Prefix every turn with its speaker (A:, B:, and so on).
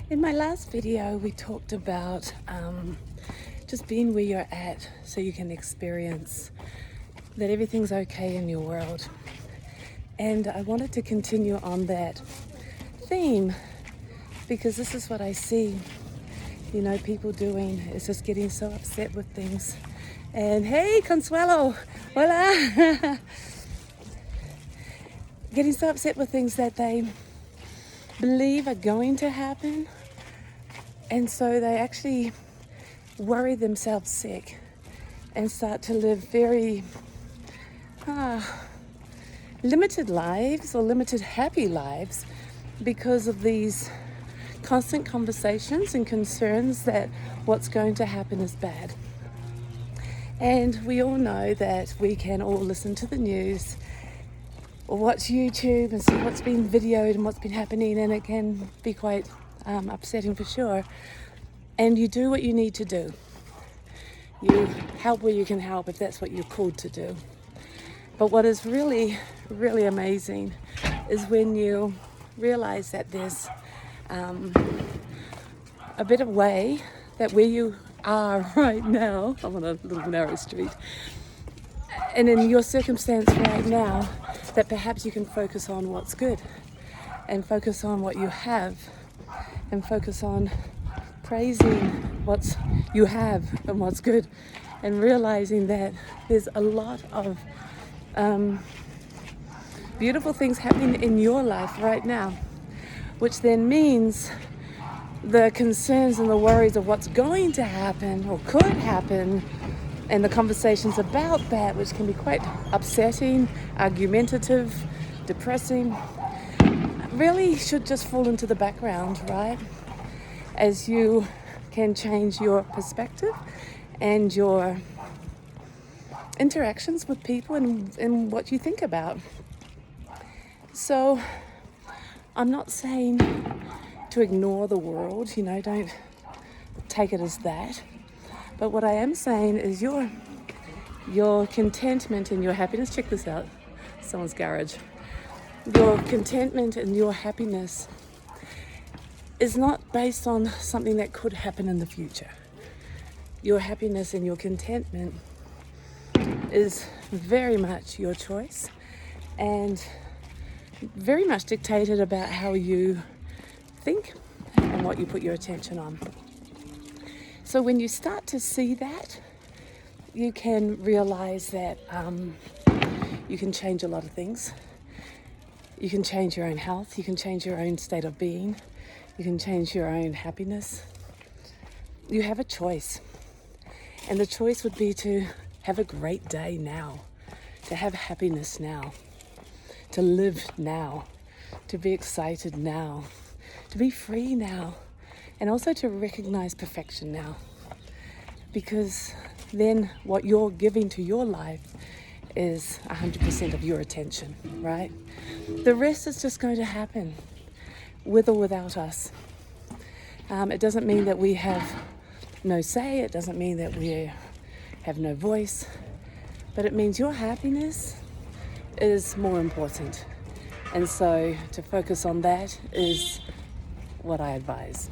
A: In my last video, we talked about just being where you're at so you can experience that everything's okay in your world. And I wanted to continue on that theme because this is what I see, people doing is just getting so upset with things. And hey, Consuelo, hola! Getting so upset with things that they believe are going to happen, and so they actually worry themselves sick and start to live very limited lives or limited happy lives because of these constant conversations and concerns that what's going to happen is bad. And we all know that we can all listen to the news or watch YouTube and see what's been videoed and what's been happening, and it can be quite upsetting for sure. And you do what you need to do. You help where you can help if that's what you're called to do. But what is really, really amazing is when you realize that there's a better way, that where you are right now, I'm on a little narrow street, and in your circumstance right now, that perhaps you can focus on what's good and focus on what you have and focus on praising what you have and what's good, and realizing that there's a lot of beautiful things happening in your life right now, which then means the concerns and the worries of what's going to happen or could happen and the conversations about that, which can be quite upsetting, argumentative, depressing, really should just fall into the background, right? As you can change your perspective and your interactions with people and what you think about. So I'm not saying to ignore the world, don't take it as that. But what I am saying is your contentment and your happiness, check this out, someone's garage. Your contentment and your happiness is not based on something that could happen in the future. Your happiness and your contentment is very much your choice and very much dictated about how you think and what you put your attention on. So when you start to see that, you can realize that you can change a lot of things. You can change your own health. You can change your own state of being. You can change your own happiness. You have a choice. And the choice would be to have a great day now, to have happiness now, to live now, to be excited now, to be free now, and also to recognize perfection now. Because then what you're giving to your life is 100% of your attention, right? The rest is just going to happen with or without us. It doesn't mean that we have no say, it doesn't mean that we have no voice, but it means your happiness is more important. And so to focus on that is what I advise.